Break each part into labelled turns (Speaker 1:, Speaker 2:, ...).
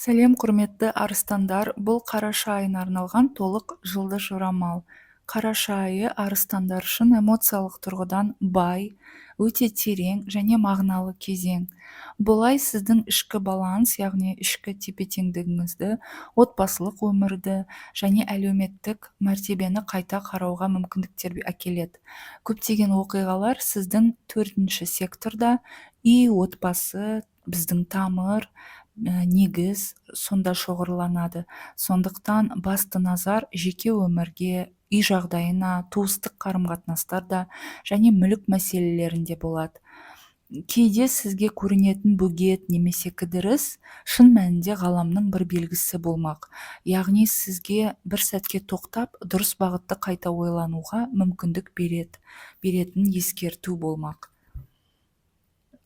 Speaker 1: Сәлем құрметті арыстандар, бұл қараша айына арналған толық жылды жорамал. Қараша айы арыстандар үшін эмоциялық тұрғыдан бай, өте терең және мағыналы кезең. Бұл ай сіздің ішкі баланс, яғни ішкі тепе-теңдігіңізді, отбасылық өмірді және әлеуметтік мәртебені қайта қарауға мүмкіндіктер әкеледі. Көптеген оқиғалар сіздің төртінші секторда үй, отбасы, біздің тамыр, негіз сонда шоғырланады. Сондықтан басты назар жеке өмірге, үй жағдайына, туыстық қарым-қатынастарда және мүлік мәселелерінде болады. Кейде сізге көрінетін бөгет немесе кідіріс шын мәнінде ғаламның бір белгісі болмақ. Яғни сізге бір сәтке тоқтап, дұрыс бағытты қайта ойлануға мүмкіндік беретін ескерту болмақ.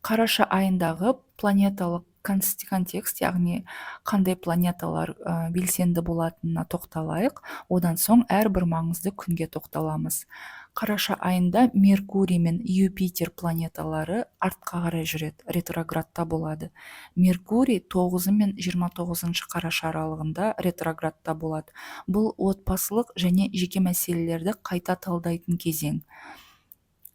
Speaker 1: Қараша айындағы планеталық контекст, яғни қандай планеталар белсенді болатынына тоқталайық. Одан соң әрбір маңызды күнге тоқталамыз. Қараша айында Меркурий мен Юпитер планеталары артқа қарай жүреді, ретроградта болады. Меркурий 9 мен 29 қараша аралығында ретроградта болады. Бұл отбасылық және жеке мәселелерді қайта талдайтын кезең.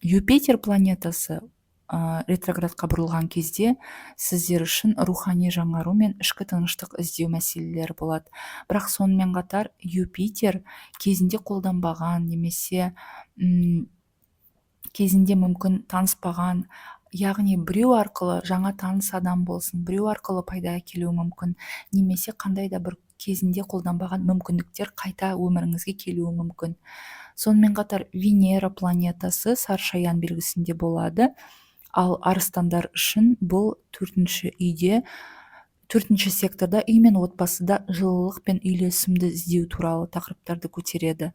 Speaker 1: Юпитер планетасы ретроградқа бұрылған кезде сіздер үшін рухани жаңару мен ішкі тыныштық іздеу мәселелері болады. Бірақ сонымен қатар Юпитер кезінде қолданбаған немесе кезінде мүмкін таныспаған, яғни біреу арқылы жаңа таныс адам болсын, біреу арқылы пайда әкелуі мүмкін, немесе қандай да бір кезінде қолданбаған мүмкіндіктер қайта өміріңізге келуі мүмкін. Сонымен қатар Венера планетасы саршаян белгісінде болады. Ал арыстандар үшін бұл төртінші секторда үй мен отбасыда жылылық пен үйлесімді іздеу туралы тақырыптарды көтереді.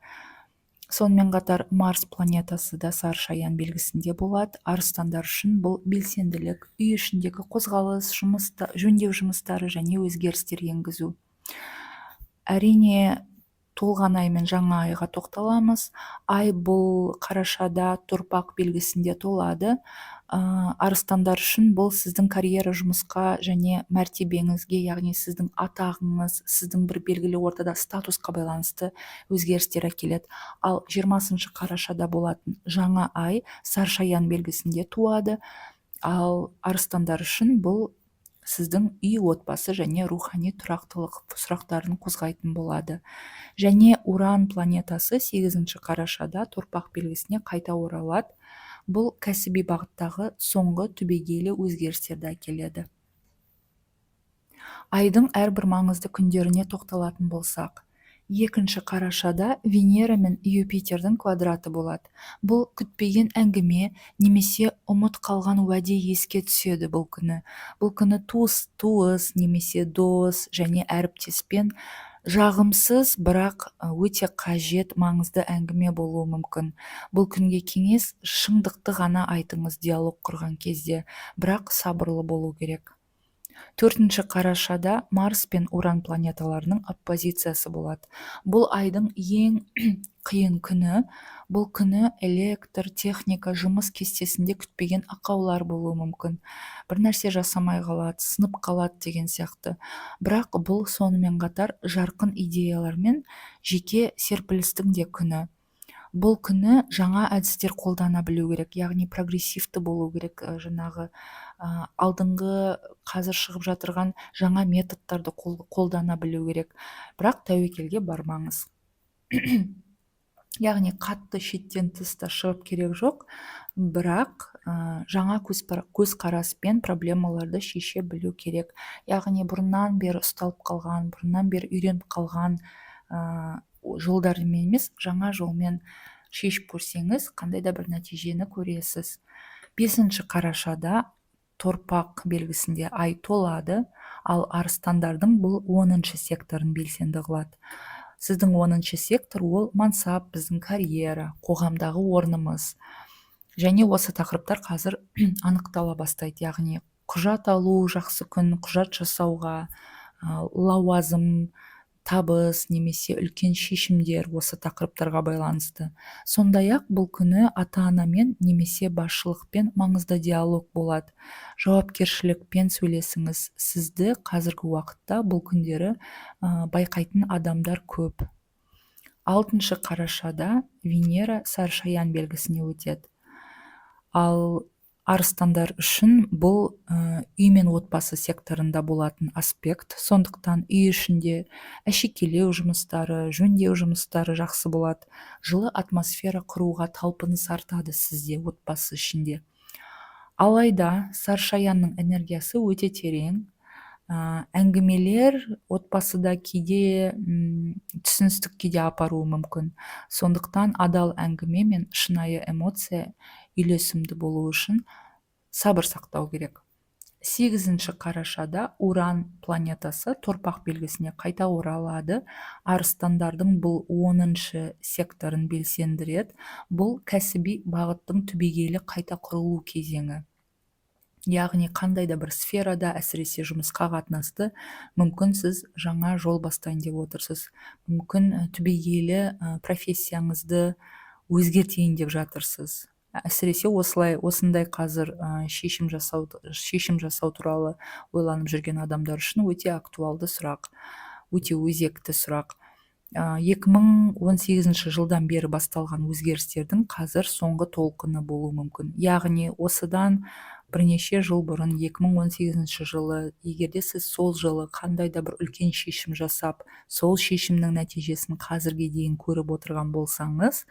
Speaker 1: Сонымен қатар Марс планетасы да саршаян белгісінде болады. Арыстандар үшін бұл белсенділік, үй ішіндегі қозғалыс, жөндеу жұмыстары және өзгерістер енгізу. Әрине, толған ай мен жаңа айға тоқталамыз. Ай бұл қарашада торпақ белгісінде толады. Арыстандар үшін бұл сіздің карьера, жұмысқа және мәртебеңізге, яғни сіздің атағыңыз, сіздің бір белгілі ортада статусқа байланысты өзгерістер әкеледі. Ал 20 қарашада болатын жаңа ай саршаян белгісінде туады. Ал арыстандар үшін бұл сіздің үй, отбасы және рухани тұрақтылық сұрақтарын қозғайтын болады. Және Уран планетасы 8 қарашада торпақ белгісіне қайта оралады. Бұл кәсіби бағыттағы соңғы түбегейлі өзгерістерді әкеледі. Айдың әрбір маңызды күндеріне тоқталатын болсақ, 2 қарашада Венера мен Юпитердің квадраты болады. Бұл күтпеген әңгіме немесе ұмыт қалған уәде еске түседі бұл күні. Бұл күні туыс немесе дос және әріптеспен жағымсыз, бірақ өте қажет маңызды әңгіме болуы мүмкін. Бұл күнге кеңес шындықты ғана айтыңыз диалог құрған кезде, бірақ сабырлы болу керек. 4 қарашада Марс пен Уран планеталарының оппозициясы болады. Бұл айдың ең қиын күні. Бұл күні электр, техника, жұмыс кестесінде күтпеген ақаулар болуы мүмкін. Бір нәрсе жасамай қалады, сынып қалады деген сияқты. Бірақ бұл сонымен қатар жарқын идеялар мен жеке серпілістің де күні. Бұл күні жаңа әдістер қолдана білу керек, яғни прогрессивті болу керек, жаңағы алдыңғы қазір шығып жатырған жаңа методтарды қолдана білу керек. Бірақ тәуекелге бармаңыз. Яғни қатты шеттен тыста шығып керек жоқ, бірақ жаңа көзқараспен проблемаларды шеше білу керек. Яғни бұрыннан бері ұсталып қалған, бұрыннан бері үйреніп қалған жолдармен емес, жаңа жолмен шешіп көрсеңіз, қандай да бір нәтижені көресіз. 5 қарашада торпақ белгісінде ай толады, ал арыстандардың бұл 10 секторын белсенді қылады. Сіздің 10 сектор ол мансап, біздің карьера, қоғамдағы орнымыз. Және осы тақырыптар қазір анықтала бастайды. Яғни құжат алу жақсы күн, құжат жасауға, лауазым, табыс немесе үлкен шешімдер осы тақырыптарға байланысты. Сондай-ақ бұл күні ата-анамен немесе басшылықпен маңызды диалог болады. Жауапкершілікпен сөйлесіңіз. Сізді қазіргі уақытта бұл күндері байқайтын адамдар көп. 6 қарашада Венера сарышаян белгісіне өтеді. Ал арыстандар үшін бұл үй мен отбасы секторында болатын аспект. Сондықтан үй ішінде әшекейлеу жұмыстары, жөндеу жұмыстары жақсы болады. Жылы атмосфера құруға талпыныс артады сізде отбасы ішінде. Алайда сарышаянның энергиясы өте терең. Әңгімелер отбасыда кейде түсіністікке де апаруы мүмкін. Сондықтан адал әңгіме мен шынайы эмоция үйлесімді болу үшін сабыр сақтау керек. 8 қарашада Уран планетасы торпақ белгісіне қайта оралады. Арыстандардың бұл 10 секторын белсендіреді. Бұл кәсіби бағыттың түбегейлі қайта құрылу кезеңі. Яғни қандай да бір сферада, әсіресе жұмысқа қатынасты, мүмкін сіз жаңа жол бастайын деп отырсыз. Мүмкін түбегейлі профессияңызды өзгертейін деп жатырсыз. Әсіресе осындай қазір шешім жасау туралы ойланып жүрген адамдар үшін өте актуалды сұрақ, өте өзекті сұрақ. 2018 жылдан бері басталған өзгерістердің қазір соңғы толқыны болуы мүмкін. Яғни осыдан бірнеше жыл бұрын 2018 жылы, егерде сіз сол жылы қандай да бір үлкен шешім жасап, сол шешімнің нәтижесін қазірге дейін көріп отырған болсаңыз,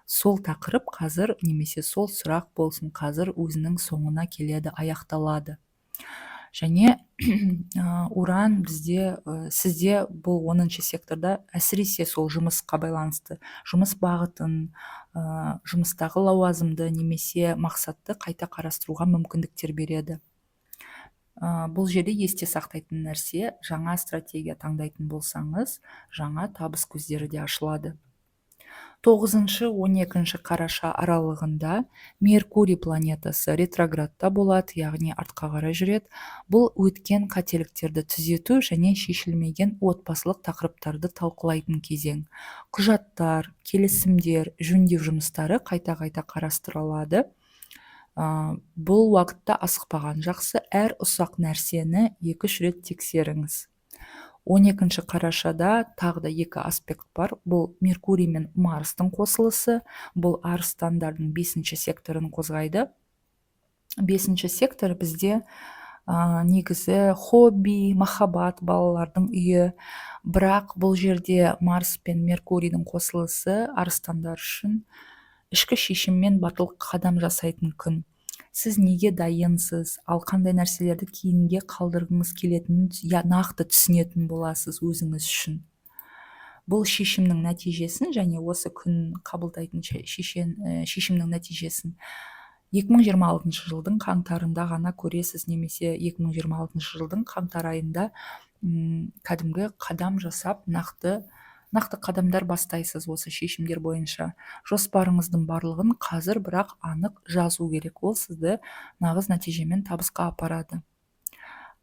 Speaker 1: сол тақырып қазір немесе сол сұрақ болсын қазір өзінің соңына келеді, аяқталады. Және Уран сізде бұл 10 секторда әсіресе сол жұмысқа байланысты, жұмыс бағытын, жұмыстағы лауазымды немесе мақсатты қайта қарастыруға мүмкіндіктер береді. Бұл жерде есте сақтайтын нәрсе, жаңа стратегия таңдайтын болсаңыз, жаңа табыс көздері де ашылады. 9-12 қараша аралығында Меркурий планетасы ретроградта болады, яғни артқа қарай жүреді. Бұл өткен қателіктерді түзету және шешілмеген отбасылық тақырыптарды талқылайтын кезең. Құжаттар, келісімдер, жөндеу жұмыстары қайта-қайта қарастырылады. Бұл уақытта асықпаған жақсы, әр ұсақ нәрсені 2-3 рет тексеріңіз. 12 қарашада тағы да 2 аспект бар. Бұл Меркурий мен Марстың қосылысы. Бұл арыстандардың 5 секторын қозғайды. 5 сектор бізде негізі хобби, махаббат, балалардың үйі. Бірақ бұл жерде Марс пен Меркурийдің қосылысы арыстандар үшін ішкі шешіммен батыл қадам жасайтын күн. Сіз неге дайынсыз, ал қандай нәрселерді кейінге қалдырғыңыз келетінін нақты түсінетін боласыз өзіңіз үшін. Бұл шешімнің нәтижесін және осы күн қабылдайтын шешімнің нәтижесін 2026 жылдың қаңтарында ғана көресіз, немесе 2026 жылдың қаңтар айында кәдімгі қадам жасап, нақты қадамдар бастайсыз осы шешімдер бойынша. Жоспарыңыздың барлығын қазір бірақ анық жазу керек. Ол сізді нағыз нәтижемен табысқа апарады.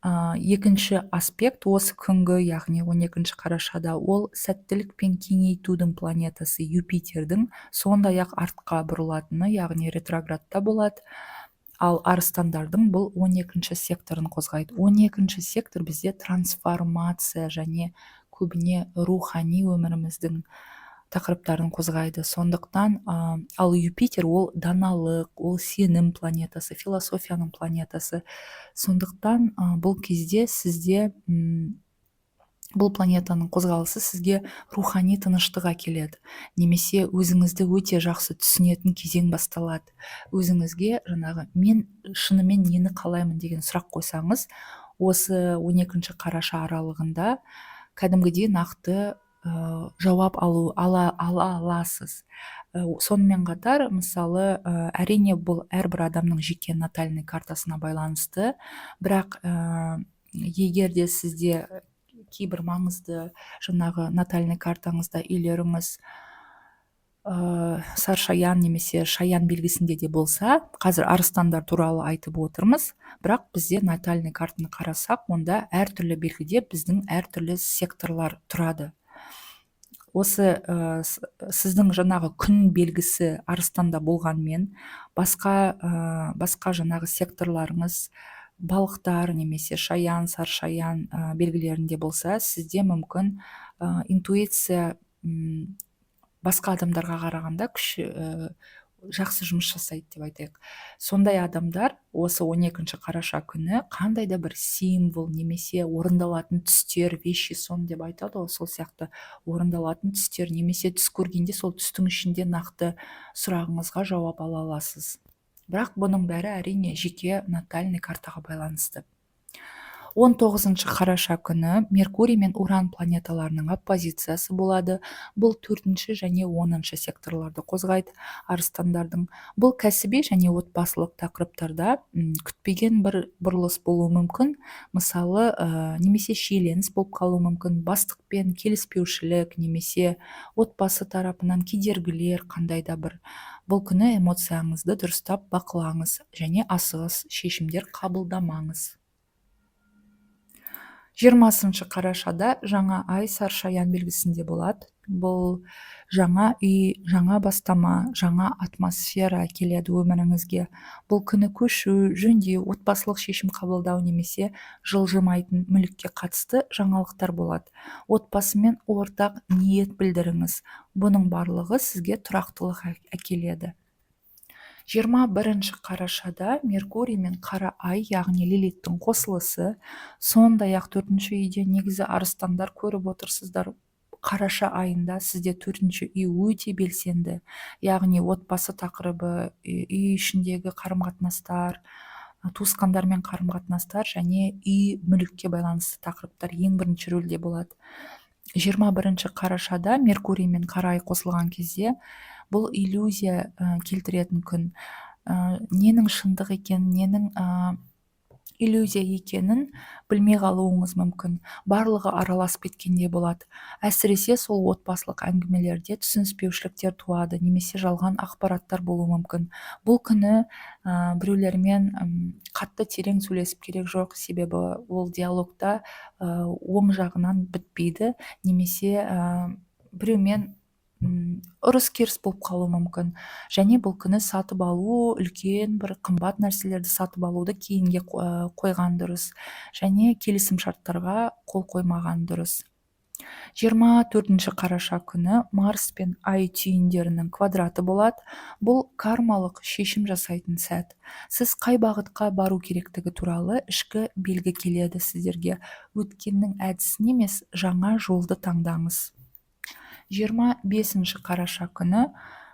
Speaker 1: 2 аспект осы күнгі, яғни 12 қарашада, ол сәттілік пен кеңейтудің планетасы Юпитердің сондай-ақ артқа бұрылатыны, яғни ретроградта болады. Ал арыстандардың бұл 12 секторын қозғайды. 12 сектор бізде трансформация және көбіне рухани өміріміздің тақырыптарын қозғайды. Сондықтан ал Юпитер ол даналық, ол сенім планетасы, философияның планетасы. Сондықтан бұл кезде сізде бұл планетаның қозғалысы сізге рухани тыныштық әкеледі. Немесе өзіңізді өте жақсы түсінетін кезең басталады. Өзіңізге мен шынымен нені қалаймын деген сұрақ қойсаңыз, осы 12 қараша аралығында кәдімгідей нақты жауап ала аласыз. Сонымен қатар, мысалы, әрине бұл әрбір адамның жеке натальный картасына байланысты, бірақ егер де сізде кейбір маңызды натальный картаңызда үйлеріңіз саршаян немесе шаян белгісінде де болса, қазір арыстандар туралы айтып отырмыз, бірақ бізде натальный картаны қарасақ, онда әртүрлі белгіде біздің әртүрлі секторлар тұрады. Осы сіздің жаңағы күн белгісі арыстанда болғанмен, басқа жаңағы секторларыңыз балықтар немесе шаян, саршаян белгілерінде болса, сізде мүмкін интуиция басқа адамдарға қарағанда жақсы жұмыс жасайды деп айтайық. Сондай адамдар осы 12 қараша күні қандай да бір символ немесе орындалатын түстер, вещи сон деп айтады ғой, сол сияқты орындалатын түстер немесе түс көргенде сол түстің ішінде нақты сұрағыңызға жауап ала аласыз. Бірақ бұның бәрі әрине жеке натальный картаға байланысты. 19 қараша күні Меркурий мен Уран планеталарының оппозициясы болады. Бұл 4 және 10 секторларды қозғайды арыстандардың. Бұл кәсіби және отбасылық тақырыптарда күтпеген бір бұрылыс болуы мүмкін. Мысалы, немесе шиеленіс болып қалуы мүмкін, бастықпен келіспеушілік немесе отбасы тарапынан кедергілер қандай да бір. Бұл күні эмоцияңызды дұрыстап бақылаңыз және асығыс шешімдер қабылдамаңыз. 20 қарашада жаңа ай саршаян белгісінде болады. Бұл жаңа үй, жаңа бастама, жаңа атмосфера келеді өміріңізге. Бұл күні көшу, жөндеу, отбасылық шешім қабылдау немесе жылжымайтын мүлікке қатысты жаңалықтар болады. Отбасымен ортақ ниет білдіріңіз. Бұның барлығы сізге тұрақтылық әкеледі. 21 қарашада Меркурий мен қара ай, яғни Лилиттің қосылысы, сондай-ақ 4-ші үйде негізі арыстандар көріп отырсыздар. Қараша айында сізде 4-ші үй өте белсенді, яғни отбасы тақырыбы, үй ішіндегі қарым-қатынастар, туысқандармен қарым-қатынастар және үй мүлікке байланысты тақырыптар ең бірінші рөлде болады. 21 қарашада Меркурий мен қара ай қосылған кезде бұл иллюзия келтіретін күн. Ненің шындық екенін, ненің иллюзия екенін білмей қалуыңыз мүмкін. Барлығы араласып кеткенде болады. Әсіресе сол отбасылық әңгімелерде түсініспеушіліктер туады, немесе жалған ақпараттар болуы мүмкін. Бұл күні біреулермен қатты терең сөйлесіп керек жоқ, себебі ол диалогта оң жағынан бітпейді, немесе біреумен ұрыс керіс болып қалуы мүмкін. Және бұл күні сатып алу, үлкен бір қымбат нәрселерді сатып алуды кейінге қойған дұрыс, және келісім шарттарға қол қоймаған дұрыс. 24 қараша күні Марс пен Ай түйіндерінің квадраты болады. Бұл кармалық шешім жасайтын сәт. Сіз қай бағытқа бару керектігі туралы ішкі белгі келеді сіздерге. Өткеннің әдісін емес, жаңа жолды таңдаңыз. 25 қараша күні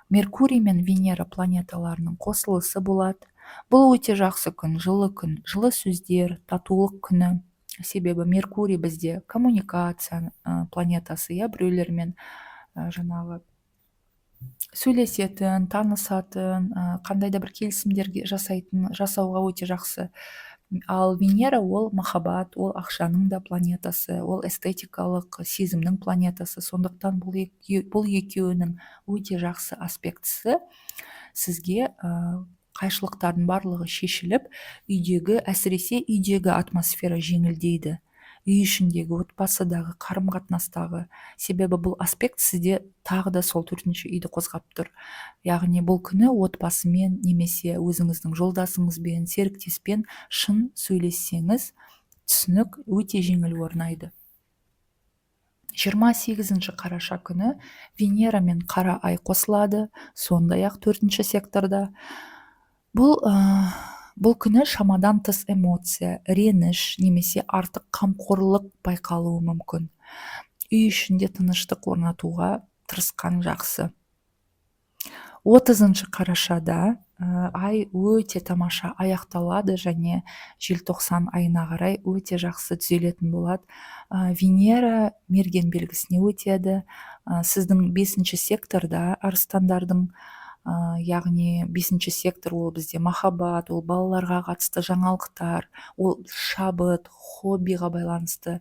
Speaker 1: Меркурий мен Венера планеталарының қосылысы болады. Бұл өте жақсы күн, жылы сөздер, татулық күні. Себебі Меркурий бізде коммуникация планетасы, біреулермен жаңағы сөйлесетін, танысатын, қандай да бір келісімдер жасауға өте жақсы. Ал Венера ол махаббат, ол ақшаның да планетасы, ол эстетикалық сезімнің планетасы. Сондықтан бұл екеуінің өте жақсы аспектісі сізге қайшылықтардың барлығы шешіліп, әсіресе үйдегі атмосфера жеңілдейді. Үй ішіндегі, отбасыдағы, қарым-қатынастағы. Себебі бұл аспект сізде тағы да сол 4-ші үйді қозғап тұр. Яғни бұл күні отбасымен немесе өзіңіздің жолдасыңызбен, серіктеспен шын сөйлессеңіз, түсінік өте жеңіл орнайды. 28 қараша күні Венера мен қара ай қосылады, сондай-ақ 4-ші секторда. Бұл күні шамадан тыс эмоция, реніш немесе артық қамқорлық байқалуы мүмкін. Үй ішінде тыныштық орнатуға тырысқан жақсы. 30 қарашада ай өте тамаша аяқталады және желтоқсан айына қарай өте жақсы түзелетін болады. Венера мерген белгісіне өтеді. Сіздің 5-ші секторда арыстандардың яғни бесінші сектор ол бізде махаббат, ол балаларға қатысты жаңалықтар, ол шабыт, хоббиға байланысты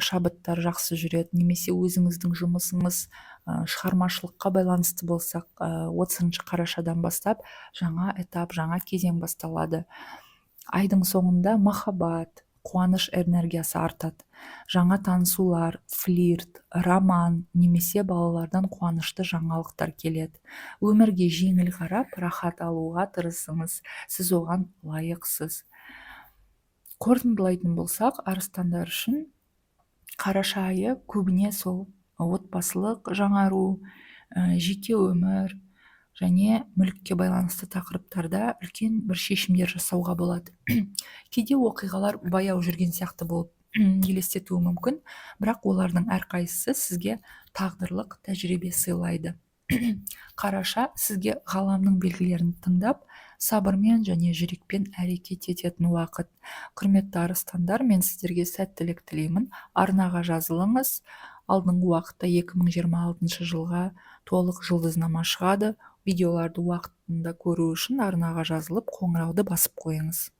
Speaker 1: шабыттар жақсы жүреді. Немесе өзіңіздің жұмысыңыз шығармашылыққа байланысты болсақ, 30 қарашадан бастап жаңа этап, жаңа кезең басталады. Айдың соңында махаббат, қуаныш энергиясы артады. Жаңа танысулар, флирт, роман немесе балалардан қуанышты жаңалықтар келеді. Өмірге жеңіл қарап, рахат алуға тырысыңыз. Сіз оған лайықсыз. Қорытындылайтын болсақ, арыстандар үшін қараша айы көбіне сол отбасылық жаңару, жеке өмір және мүлікке байланысты тақырыптарда үлкен бір шешімдер жасауға болады. Кейде оқиғалар баяу жүрген сияқты болып елестетуі мүмкін, бірақ олардың әрқайсысы сізге тағдырлық тәжірибе сыйлайды. Қараша сізге ғаламның белгілерін тыңдап, сабырмен және жүрекпен әрекет ететін уақыт. Құрметті арыстандар, мен сіздерге сәттілік тілеймін. Арнаға жазылыңыз. Алдыңғы уақытта 2026 жылға толық жұлдызнама шығады. Видеоларды уақытында көру үшін арнаға жазылып, қоңырауды басып қойыңыз.